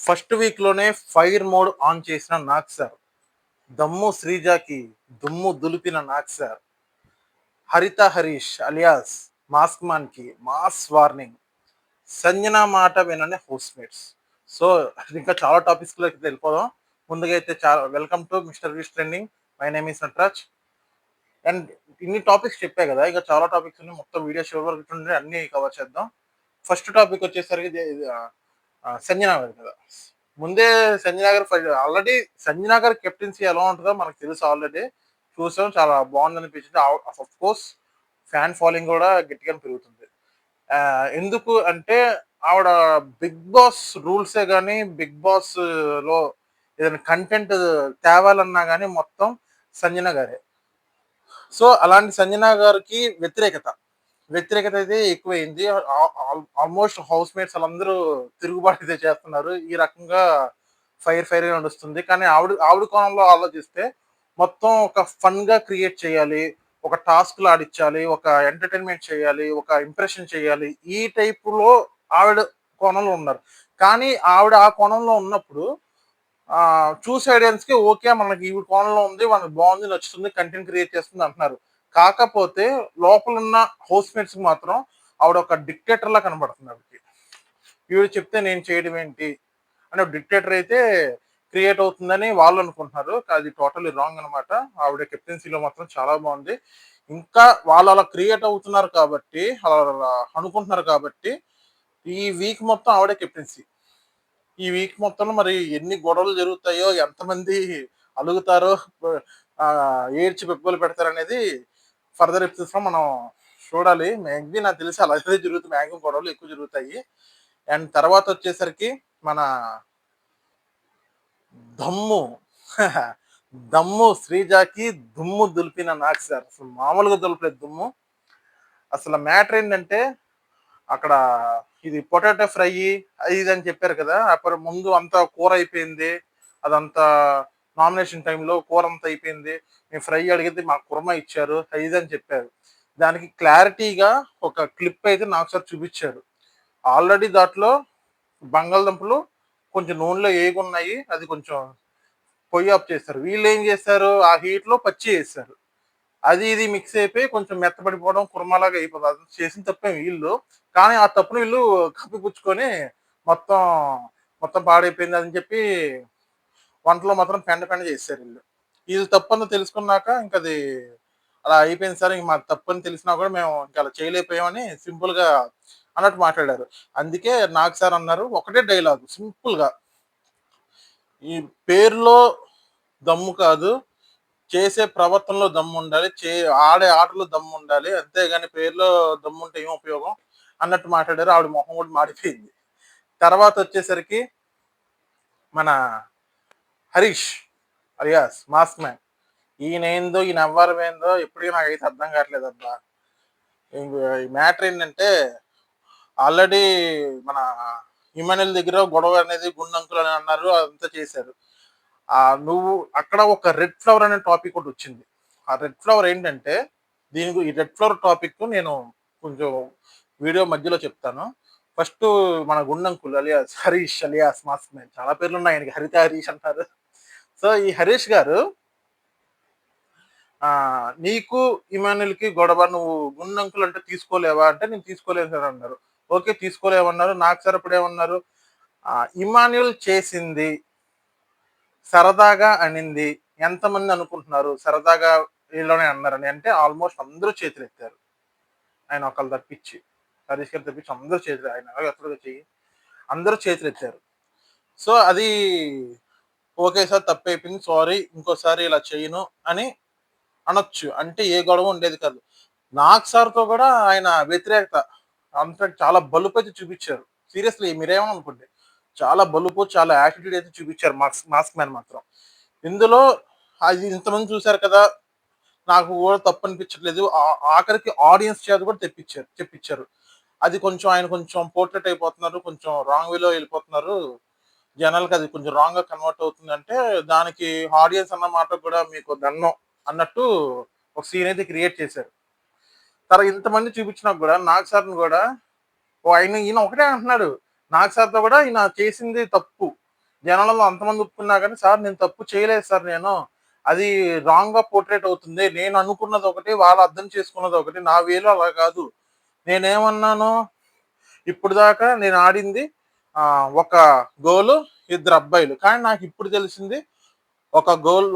First వీక్‌లోనే fire mode on చేసిన Nag sir. దమ్ము శ్రీజాకి దుమ్ము దులిపిన Nag sir. Haritha Harish alias mask మ్యాన్‌కి మాస్ వార్నింగ్. సంజన మాట వినని హౌస్‌మేట్స్. సో, ఇంకా చాలా టాపిక్స్‌లోకి వెళ్ళిపోదాం. ముందుగా అయితే welcome to mister V's trending. My name is Nataraj. And ఇన్ని టాపిక్స్ చెప్పా కదా! ఇక చాలా టాపిక్స్ ఉన్నాయి. మొత్తం వీడియో చివరి వరకు చూడండి, అన్నీ కవర్ చేద్దాం. ఫస్ట్ టాపిక్ వచ్చేసరికి సంజన గారు కదా! ముందే సంజన గారు ఆల్రెడీ సంజన గారి కెప్టెన్సీ ఎలా ఉంటదో మనకు తెలుసు ఆల్రెడీ. చూసాం, చాలా బాగుందనిపించింది. ఆఫ్‌కోర్స్ ఫ్యాన్ ఫాలోయింగ్ కూడా గట్టిగానే పెరుగుతుంది. ఎందుకు అంటే ఆవిడ బిగ్ బాస్ రూల్సే గాని, బిగ్ బాస్‌లో ఏదైనా కంటెంట్ తేవాలన్నా గాని మొత్తం సంజన గారే. సో, అలాంటి సంజన గారికి వ్యతిరేకత అయితే ఎక్కువైంది. ఆల్మోస్ట్ హౌస్ మేట్స్ ఆళ్ళందరూ తిరుగుబాటు అయితే చేస్తున్నారు. ఈ రకంగా ఫైర్‌గా నడుస్తుంది. కానీ ఆవిడ ఆవిడ కోణంలో ఆలోచిస్తే మొత్తం ఒక ఫన్‌గా క్రియేట్ చేయాలి. ఒక టాస్క్‌లు ఆడిచ్చాలి. ఒక ఎంటర్‌టైన్‌మెంట్ చేయాలి. ఒక ఇంప్రెషన్ చేయాలి. ఈ టైపులో ఆవిడ కోణంలో ఉన్నారు. కానీ ఆవిడ ఆ కోణంలో ఉన్నప్పుడు చూసే ఆడియన్స్‌కి ఓకే. మనకి ఈవిడ కోణంలో ఉంది. మనకు బావుంది, నచ్చుతుంది, కంటెంట్ క్రియేట్ చేస్తుంది అంటున్నారు. కాకపోతే లోపలున్న హౌస్‌మేట్స్‌కి మాత్రం ఆవిడ ఒక డిక్టేటర్‌లా కనబడుతుంది ఆవిడకి. ఈవిడ చెప్తే నేను చేయడం ఏంటి? అని ఒక డిక్టేటర్ అయితే క్రియేట్ అవుతుందని వాళ్ళు అనుకుంటున్నారు. అది టోటల్లీ రాంగ్ అనమాట. ఆవిడ కెప్టెన్సీలో మాత్రం చాలా బావుంది. ఇంకా వాళ్ళు అలా క్రియేట్ అవుతున్నారు కాబట్టి, అలా అనుకుంటున్నారు కాబట్టి, ఈ వీక్ మొత్తం ఆవిడే కెప్టెన్సీ. ఈ వీక్ మొత్తంలో మరి ఎన్ని గొడవలు జరుగుతాయో, ఎంతమంది అలుగుతారో, ఏడ్చి పెప్పులు పెడతారనేది ఫర్దర్ ఎపిసోడ్స్‌లో మనం చూడాలి. మేబీ నాకు తెలిసి అలాగే జరుగుతుంది. మాక్సిమం గొడవలు ఎక్కువ జరుగుతాయి. అండ్ తర్వాత వచ్చేసరికి మన దమ్ము దమ్ము శ్రీజాకి దుమ్ము దులిపిన నాగ్ సార్. అసలు మామూలుగా దులపలేదు దుమ్ము. అసలు మ్యాటర్ ఏంటంటే అక్కడ ఇది పొటాటో ఫ్రై అది ఇది అని చెప్పారు కదా! అప్పుడు ముందు అంతా కూర అయిపోయింది. అదంతా నామినేషన్ టైమ్‌లో కూర అంతా అయిపోయింది. మేము ఫ్రై అడిగితే మాకు కుర్మా ఇచ్చారు. అది ఇది అని చెప్పారు. దానికి క్లారిటీగా ఒక క్లిప్ అయితే నాకు ఒకసారి చూపించారు. ఆల్రెడీ దాంట్లో బంగాళదుంపలు కొంచెం నూనెలో ఏగున్నాయి. అది కొంచెం పొయ్యి ఆఫ్ చేశారు. వీళ్ళేం చేశారు, ఆ హీట్‌లో పచ్చియేసేశారు. అది ఇది మిక్స్ అయిపోయి కొంచెం మెత్తబడిపోవడం, కుర్మాలాగా అయిపోతుంది. అది చేసిన తప్పేం వీళ్ళు. కానీ ఆ తప్పుని వీళ్ళు కప్పిపుచ్చుకొని మొత్తం, మొత్తం పాడైపోయింది అని చెప్పి వంటలో మాత్రం పెంట చేసేసారు ఈళ్ళు. ఈళ్ళు తప్పని తెలుసుకున్నాక ఇంకది అలా అయిపోయింది సార్. ఇంక మాకు తప్పని తెలిసినా కూడా మేము ఇంక అలా చేయలేకపోయామని సింపుల్‌గా అన్నట్టు మాట్లాడారు. అందుకే నాగ్ సార్ అన్నారు ఒకటే డైలాగ్ సింపుల్‌గా, "ఈ పేరులో దమ్ము కాదు, చేసే ప్రవర్తనలో దమ్ముండాలి. ఆడే ఆటలో దమ్ముండాలి. అంతేగాని పేరులో దమ్ముంటే ఏం ఉపయోగం" అన్నట్టు మాట్లాడారు. ఆవిడ మొహం కూడా మాడిపోయింది. తర్వాతొచ్చేసరికి మన హరీష్ అలియాస్ మాస్క్ మ్యాన్. ఈయనేందో, ఈయన ఎవ్వరం ఏందో ఇప్పటికి నాకైతే అర్థం కావట్లేదబ్బా! ఇంగ ఈ మ్యాటర్ ఏంటంటే ఆల్రెడీ మన ఇమానుయేల్ దగ్గర గొడవ అనేది గుండంకులు అని అన్నారు. అదంతా చేశారు. నువ్వు అక్కడ ఒక రెడ్ ఫ్లవర్ అనే టాపిక్ ఒకటొచ్చింది. ఆ రెడ్ ఫ్లవర్ ఏంటంటే ఈ రెడ్ ఫ్లవర్ టాపిక్ నేను కొంచెం వీడియో మధ్యలో చెప్తాను. ఫస్టు మన గుండంకుల్ alias Harish alias mask man, చాలా పేర్లున్నాయి ఆయనకి. హరిత హరీష్ అంటారు. సో, ఈ హరీష్ గారు నీకు ఇమానుయేల్‌కి గొడవ, నువ్వు గుండంకుల్ అంటే తీసుకోలేవా? అంటే నేను తీసుకోలేను సార్ అన్నారు. ఓకే. తీసుకోలేవన్నారు. నాకు సార్ అప్పుడేమన్నారు? ఇమాన్యుయల్ చేసింది సరదాగా అనింది. ఎంతమంది అనుకుంటున్నారు సరదాగా వీళ్ళనే అన్నారని? అంటే ఆల్మోస్ట్ అందరూ చేతులెత్తారు. ఆయన ఒకళ్ళు తప్పించి. హరీష్ గారు తప్పించి అందరూ చేతులు, ఆయన ఎలాగో ఎత్తడుగా చెయ్యి. అందరూ చేతులెత్తారు. సో, అది ఓకే సార్, తప్పయిపోయింది. సారీ. ఇంకోసారి ఇలా చేయను అని అనొచ్చు. అంటే ఏ గొడవ ఉండేది కాదు. నాగ్ సార్‌తో కూడా ఆయన వ్యతిరేకత అంతా చాలా బలుపైతే చూపిచ్చారు. సీరియస్‌లీ మీరేమనుకోండి. చాలా బలుపు, చాలా యాటిట్యూడ్ అయితే చూపిచ్చారు మాస్క్ మ్యాన్ మాత్రం. ఇందులో అది ఇంతమంది చూసారు కదా! నాకు కూడా తప్పనిపించట్లేదు. ఆఖరికి ఆడియన్స్ చేత కూడా చెప్పించారు. అది కొంచెం ఆయన కొంచెం పోర్ట్రేట్ అయిపోతున్నారు. కొంచెం రాంగ్ వేలో ఎళ్ళిపోతున్నారు. జనాలకి అది కొంచెం రాంగ్‌గా కన్వర్ట్ అవుతుందంటే, దానికి ఆడియన్స్ అన్న మాట కూడా మీకు దండం అన్నట్టు ఒక సీన్ అయితే క్రియేట్ చేశారు. ఇంతమంది చూపించినా కూడా నాగ్ సార్‌ని కూడా ఈయన ఒకటే అంటున్నాడు. నాగ్ సార్‌తో కూడా ఈయన చేసింది తప్పు. జనాలలో అంతమంది ఒప్పుకున్నా కానీ, సార్ నేను తప్పు చేయలేదు సార్ నేను. అది రాంగ్‌గా పోర్ట్రేట్ అవుతుంది. నేను అనుకున్నది ఒకటి, వాళ్ళు అర్థం చేసుకున్నది ఒకటి. నా వేలో అలా కాదు. నేనేమన్నాను, ఇప్పటిదాకా నేను ఆడింది ఒక గోలు, ఇద్దరు అబ్బాయిలు. కానీ నాకు ఇప్పుడు తెలిసింది ఒక గోల్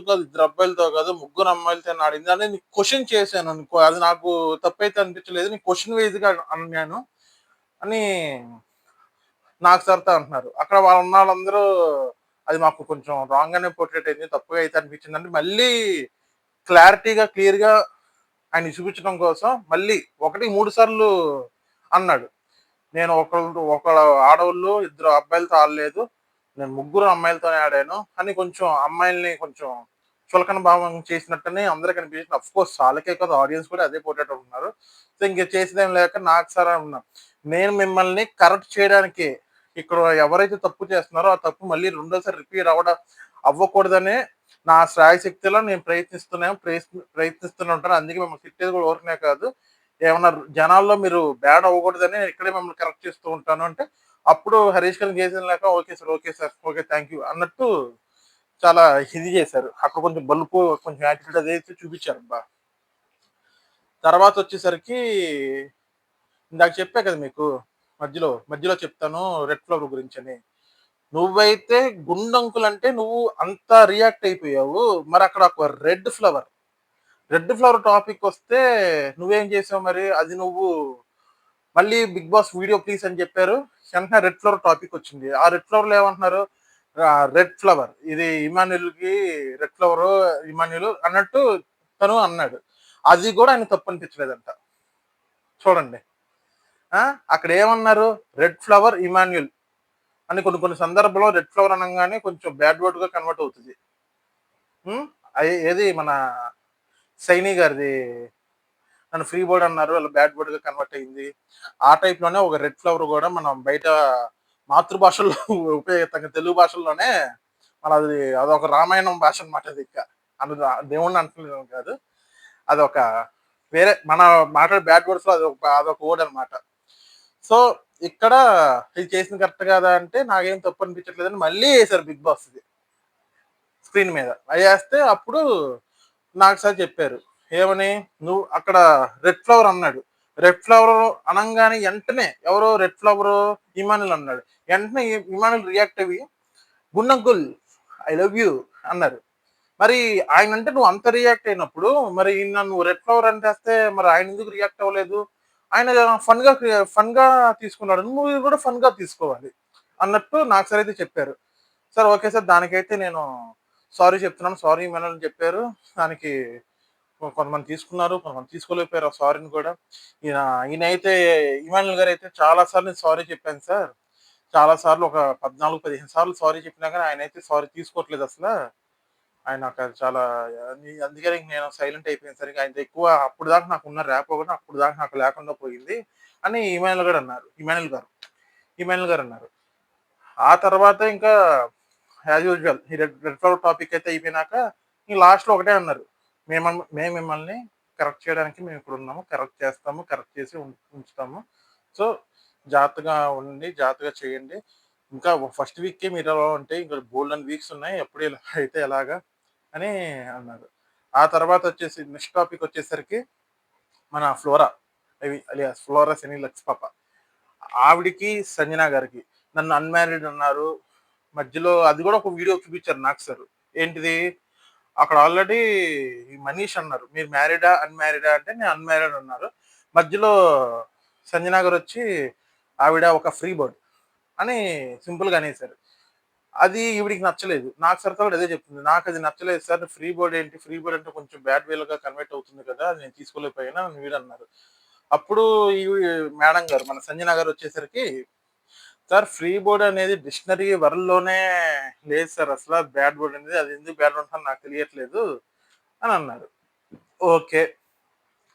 కాదు, ఇద్దరు అబ్బాయిలతో కాదు, ముగ్గురు అమ్మాయిలతో ఆడింది అని నీకు క్వశ్చన్ చేశాను అనుకో. అది నాకు తప్పైతే అనిపించలేదు. నీకు క్వశ్చన్ వైజ్‌గా అన్నాను అని నాకు సరదా అంటున్నారు. అక్కడ ఉన్న వాళ్ళందరూ అది మాకు కొంచెం రాంగ్ గానే పోర్ట్రేట్ అయింది. తప్పుగా అయితే అనిపించిందంటే మళ్ళీ క్లియర్‌గా ఆయనకి చూపించడం కోసం మళ్ళీ 1, 3 సార్లు అన్నాడు. నేను ఒకళ్ళ ఆడోళ్ళు, ఇద్దరు అబ్బాయిలతో ఆడలేదు. నేను ముగ్గురు అమ్మాయిలతోనే ఆడాను అని కొంచెం అమ్మాయిల్ని కొంచెం చులకన భావం చేసినట్టనే అందరికి అనిపించింది. అఫ్‌కోర్స్ వాళ్ళకే కాదు, ఆడియన్స్ కూడా అదే పోర్ట్రేట్ ఉన్నారు. సో ఇంక చేసేదేం లేక నాకు సార్ అన్నా. నేను మిమ్మల్ని కరెక్ట్ చేయడానికి ఇక్కడ ఎవరైతే తప్పు చేస్తున్నారో ఆ తప్పు మళ్ళీ రెండోసారి రిపీట్ అవ్వకూడదనే నా శ్రాయశక్తిలో నేను ప్రయత్నిస్తూనే ఉంటాను. అందుకే మిమ్మల్ని తిట్టేది కూడా ఊరకనే కాదు. ఏమన్నా జనాల్లో మీరు బ్యాడ్ అవ్వకూడదని నేను ఇక్కడే మిమ్మల్ని కరెక్ట్ చేస్తూ ఉంటాను అంటే, అప్పుడు హరీష్ గారికి చేసేది లేక okay sir, okay thank you అన్నట్టు చాలా ఇది చేశారు. అక్కడ కొంచెం బలుపు, కొంచెం యాటిట్యూడ్ అదైతే చూపించారబ్బా! తర్వాత వచ్చేసరికి ఇందాక చెప్పా కదా మీకు, మధ్యలో చెప్తాను రెడ్ ఫ్లవర్ గురించని. నువ్వైతే గుండంకులంటే నువ్వు అంత రియాక్ట్ అయిపోయావు. మరి అక్కడ ఒక రెడ్ ఫ్లవర్ టాపిక్ వస్తే నువ్వేం చేసావు మరి? అది నువ్వు మళ్ళీ బిగ్ బాస్ వీడియో ప్లీజ్ అని చెప్పారు. వెంటనే రెడ్ ఫ్లవర్ టాపిక్ వచ్చింది. ఆ రెడ్ ఫ్లవర్‌లో ఏమంటున్నారు? రెడ్ ఫ్లవర్ ఇది ఇమాన్యుల్‌కి రెడ్ ఫ్లవరు, ఇమాన్యుల్ అన్నట్టు తను అన్నాడు. అది కూడా ఆయనకు తప్పు అనిపించలేదంట. చూడండి. ఆ! అక్కడ ఏమన్నారు? రెడ్ ఫ్లవర్ ఇమాన్యుల్ అని కొన్ని సందర్భంలో రెడ్ ఫ్లవర్ అనంగానే కొంచెం బ్యాడ్ వర్డ్‌గా కన్వర్ట్ అవుతది. హ్మ్. ఏది మన సైని గారిది నన్ను ఫ్రీ బోర్డ్ అన్నారు. అలా బ్యాడ్ బోర్డ్‌గా కన్వర్ట్ అయింది. ఆ టైప్‌లోనే ఒక రెడ్ ఫ్లవర్ కూడా మనం బయట మాతృభాషల్లో ఉపయోగిస్తాం. తెలుగు భాషల్లోనే మనది అదొక రామాయణం భాష అనమాట అది ఇక. దేవుడిని అంటలేను కాదు. అదొక వేరే మన మాట్లాడే బ్యాడ్ వర్డ్స్‌లో అదొక వర్డ్ అనమాట. సో, ఇక్కడ ఇది చేసింది కరెక్ట్ కాదా అంటే నాకేం తప్పు అనిపించట్లేదని మళ్ళీ ఏసారు బిగ్ బాస్ ఇది స్క్రీన్ మీద. అయేస్తే అప్పుడు నాకు సార్ చెప్పారు. ఏమని? "నువ్వు అక్కడ రెడ్ ఫ్లవర్ అన్నాడు. రెడ్ ఫ్లవర్ అనంగానే ఎంటనే ఎవరు రెడ్ ఫ్లవరు ఇమానుల్ అన్నాడు. ఎంటనే ఇమానుల్ రియాక్ట్ అయ్యి, good uncle I love you అన్నారు. మరి ఆయనంటే నువ్వు అంత రియాక్ట్ అయినప్పుడు మరి నన్ను రెడ్ ఫ్లవర్ అంటేస్తే మరి ఆయన ఎందుకు రియాక్ట్ అవ్వలేదు? ఆయన ఫన్‌గా తీసుకున్నాడు. నువ్వు కూడా ఫన్‌గా తీసుకోవాలి" అన్నట్టు నాకు సార్ అయితే చెప్పారు. సార్ ఓకే సార్, దానికైతే నేను సారీ చెప్తున్నాను. సారీ ఇమానుల్ అని చెప్పారు. దానికి కొంతమంది తీసుకున్నారు. కొంతమంది తీసుకోలేకపోయారు ఆ సారీని కూడా. ఈయన ఈయనైతే ఇమానుయల్ గారైతే చాలా సార్లు నేను సారీ చెప్పాను సార్. చాలా సార్లు ఒక 14, 15 సార్లు సారీ చెప్పినా గాని ఆయనైతే సారీ తీసుకోవట్లేదు అసల. ఆయన నాకు అది చాలా అందుకని నేను సైలెంట్ అయిపోయాను సార్. ఆయనతో ఎక్కువ అప్పటిదాకా నాకున్న ర్యాపో కూడా అప్పటిదాకా నాకు లేకుండా పోయింది అని ఇమానుయల్ గారు అన్నారు. ఆ తర్వాత ఇంకా యాజ్ యూజువల్ ఈ రెడ్ ఫ్లవర్ టాపిక్ అయితే అయిపోయినాక ఇంక లాస్ట్‌లో ఒకటే అన్నారు. మేము మిమ్మల్ని కరెక్ట్ చేయడానికి మేము ఇక్కడ ఉన్నాము. కరెక్ట్ చేస్తాము. కరెక్ట్ చేసి ఉంచుతాము. సో, జాగ్రత్తగా ఉండండి. జాగ్రత్తగా చేయండి. ఇంకా ఫస్ట్ వీకే మీరు అలా ఉంటే ఇంకా బోలెడన్ని వీక్స్ ఉన్నాయి. అప్పుడు ఇలా అయితే ఎలాగా అని అన్నారు. ఆ తర్వాత వచ్చేసి నెక్స్ట్ టాపిక్ వచ్చేసరికి మన ఫ్లోరా అలియాస్ ఫ్లోరా సెని లక్స్ పాప. ఆవిడకి, సంజన గారికి నన్ను అన్‌మ్యారీడ్ అన్నారు. మధ్యలో అది కూడా ఒక వీడియో చూపించారు నాకు సారు. ఏంటిది? అక్కడ ఆల్రెడీ మనీష్ అన్నారు. మీరు మ్యారీడా? అన్‌మ్యారీడా? అంటే నేను అన్‌మ్యారీడ్ అన్నారు. మధ్యలో సంజన గారొచ్చి ఆవిడ ఒక ఫ్రీ బర్డ్ అని సింపుల్‌గా అనేసారు. అది ఈవిడకి నచ్చలేదు. నాకు సరదా కూడా అదే చెప్తుంది. నాకది నచ్చలేదు సార్. ఫ్రీ బర్డ్ ఏంటి? ఫ్రీ బర్డ్ అంటే కొంచెం బ్యాడ్ వే‌లోగా కన్వర్ట్ అవుతుంది కదా! నేను తీసుకోలేకపోయాను అని వీడన్నారు. అప్పుడు మేడం గారు మన సంజన గారొచ్చేసరికి, సార్ ఫ్రీ బోర్డ్ అనేది డిక్షనరీ వరల్డ్‌లోనే లేదు సార్ అసల బ్యాడ్ బోర్డ్ అనేది. అది ఎందుకు బ్యాడ్ ఉంటుందో నాకు తెలియట్లేదు అని అన్నారు. ఓకే.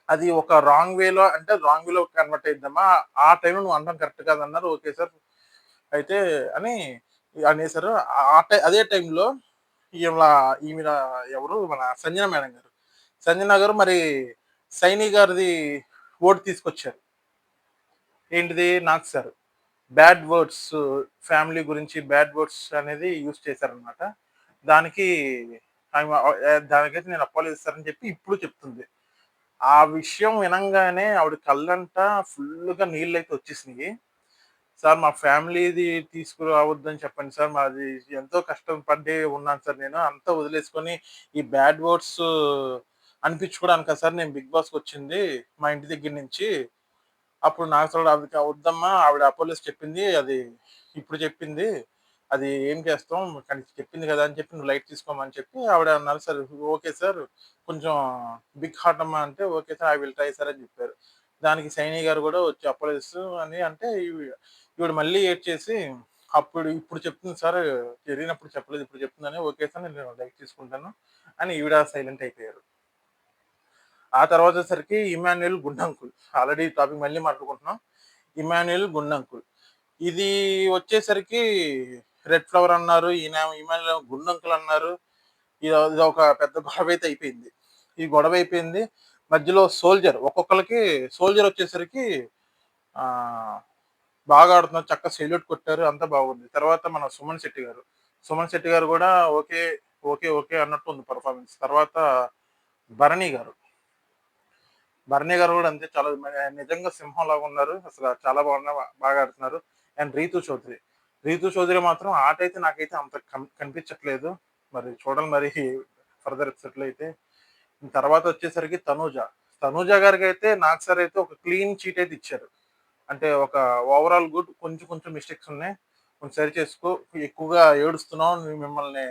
అది ఒక రాంగ్ వేలో కన్వర్ట్ అయిద్దమ్మా. ఆ టైంలో నువ్వు అనడం కరెక్ట్ కాదన్నారు. Okay sir. అయితే అని అనేసారు. అదే టైంలో ఈమె ఈమెన ఎవరు మన సంజన మేడం గారు. సంజన గారు మరి సైని గారిది ఓట్ తీసుకొచ్చారు. ఏంటిది? నాకు సార్. బ్యాడ్ వర్డ్స్, ఫ్యామిలీ గురించి బ్యాడ్ వర్డ్స్ అనేది యూజ్ చేశారనమాట. దానికి దానికైతే నేను అపాలజీ ఇస్తానని చెప్పి ఇప్పుడు చెప్తుంది. ఆ విషయం వినంగానే ఆవిడ కళ్ళంట ఫుల్లుగా నీళ్ళైతే వచ్చేసినియి. సార్ మా ఫ్యామిలీది తీసుకురావద్దని చెప్పండి సార్. మాది ఎంతో కష్టం పడి ఉన్నాను సార్ నేను. అంతా వదిలేసుకొని ఈ బ్యాడ్ వర్డ్స్ అనిపించుకోవడానికా సార్ నేను బిగ్ బాస్‌కొచ్చింది మా ఇంటి దగ్గర నుంచి. అప్పుడు నాగచూడ ఆవిడకి వద్దమ్మా ఆవిడ అపోలోస్ చెప్పింది. అది ఇప్పుడు చెప్పింది. అది ఏం చేస్తాం కానీ చెప్పింది కదా! అని చెప్పి నువ్వు లైట్ తీసుకోమని చెప్పి ఆవిడ అన్నారు. సరే ఓకే సార్. కొంచెం బిగ్ హార్ట్ అమ్మా అంటే okay sir. I will try sir అని చెప్పారు. దానికి సైని గారు కూడా వచ్చి అపోలోస్ అని అంటే ఈవిడ మళ్ళీ ఏడ్చేసి ఇప్పుడు చెప్తుంది సార్. జరిగినప్పుడు చెప్పలేదు. ఇప్పుడు చెప్తుందని ఓకే సార్. నేను లైట్ తీసుకుంటాను అని ఈవిడ సైలెంట్ అయిపోయారు. ఆ తర్వాతొచ్చేసరికి 'ఇమ్మాన్యుయల్ గుండంకుల్.' ఆల్రెడీ ఈ టాపిక్ మళ్ళీ మాట్లాడుకుంటున్నాం. 'ఇమ్మాన్యుయల్ గుండంకుల్.' ఇది వచ్చేసరికి 'రెడ్ ఫ్లవర్' అన్నారు. ఈయనేమో 'ఇమ్మాన్యుయల్ గుండంకుల్' అన్నారు. ఇదొక పెద్ద గొడవైతే అయిపోయింది. ఈ గొడవైపోయింది. మధ్యలో 'సోల్జర్' ఒక్కొక్కళ్ళకి 'సోల్జర్' వచ్చేసరికి ఆహ్, బాగా ఆడుతున్నారు. చక్కగా సెల్యూట్ కొట్టారు. అంతా బాగుంది. తర్వాత మన 'సుమన్ శెట్టి' గారు. 'సుమన్ శెట్టి' గారు గూడా ఓకే. ఓకే. ఓకే. అన్నట్టుంది పెర్ఫార్మన్స్. తర్వాత 'భరణి' గారు. భరణి గారు గూడా అంతే చాలా నిజంగా సింహంలాగా ఉన్నారు. అసల చాలా బాగా ఆడుతున్నారు. అండ్ రీతూ చౌదరి. రీతూ చౌదరి మాత్రం ఆటైతే నాకైతే అంత కనిపించట్లేదు. మరి చూడాలి మరి ఫర్దర్ ఎపిసోడ్‌లో అయితే. తర్వాత వచ్చేసరికి తనూజ. తనూజ గారికైతే నాగ్ సార్ అయితే ఒక క్లీన్ చీట్ అయితే ఇచ్చారు. అంటే ఒక ఓవరాల్ గుడ్ కొంచెం కొంచెం మిస్టేక్స్ ఉన్నాయి. కొంచెం సరి చేసుకో. ఎక్కువగా ఏడుస్తున్నావు. మిమ్మల్ని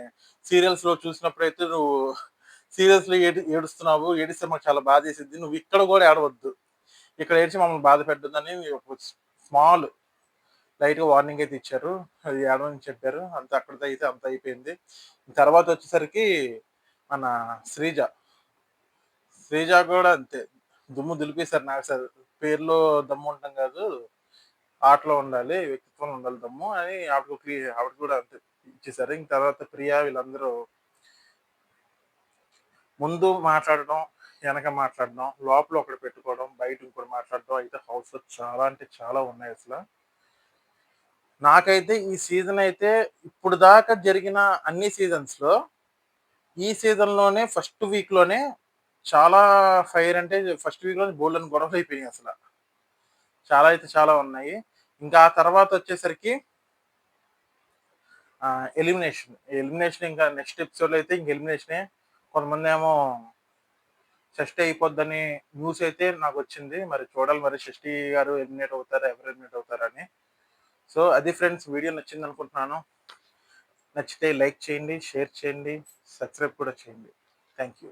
సీరియల్స్‌లో చూసినప్పుడైతే నువ్వు సీరియస్‌లో ఏడుస్తున్నావు. ఏడిస్తే మాకు చాలా బాధేసిద్ది. నువ్వు ఇక్కడ గూడా ఏడవద్దు. ఇక్కడ ఏడ్చి మమ్మల్ని బాధ పెట్టొద్దని ఒక స్మాల్ లైట్‌గా వార్నింగ్ అయితే ఇచ్చారు. అది ఏడవని చెప్పారు. అంతే అక్కడితో అయితే అంతా అయిపోయింది. తర్వాత వచ్చేసరికి మన శ్రీజ. శ్రీజ గూడా అంతే. దుమ్ము దులిపేసారు నాకు సార్. పేరులో దమ్ము ఉండటం గాదు. ఆటలో ఉండాలి. వ్యక్తిత్వంలో ఉండాలి దమ్ము అని ఆవిడ కూడా అంతే ఇచ్చేసారు. ఇంక తర్వాత ప్రియా వీళ్ళందరూ ముందు మాట్లాడడం, ఎనక మాట్లాడడం, లోపల ఒకటి పెట్టుకోవడం, బయట ఇంకోటి మాట్లాడడం అయితే హౌస్‌లో చాలా అంటే చాలా ఉన్నాయసల. నాకైతే ఈ సీజన్ అయితే ఇప్పుడు దాకా జరిగిన అన్ని సీజన్స్‌లో ఈ సీజన్‌లోనే ఫస్ట్ వీక్‌లోనే చాలా ఫైర్ అంటే ఫస్ట్ వీక్‌లోనే బోలెడన్ని గొడవలయిపోయినాయి అసల. చాలా అయితే చాలా ఉన్నాయి. ఇంకా ఆ తర్వాతొచ్చేసరికి ఎలిమినేషన్. ఎలిమినేషన్ ఇంకా నెక్స్ట్ ఎపిసోడ్‌లో అయితే ఇంక ఎలిమినేషనే. కొంతమందేమో షష్ఠి అయిపోద్దని న్యూస్ అయితే నాకొచ్చింది. మరి చూడాలి మరి షష్ఠి గారు ఎలిమినేట్ అవుతారా? ఎవరు ఎలిమినేట్ అవుతారని. సో, అది ఫ్రెండ్స్ వీడియో నచ్చిందనుకుంటున్నాను. నచ్చితే లైక్ చేయండి, షేర్ చేయండి, సబ్స్క్రైబ్ కూడా చేయండి. Thank you.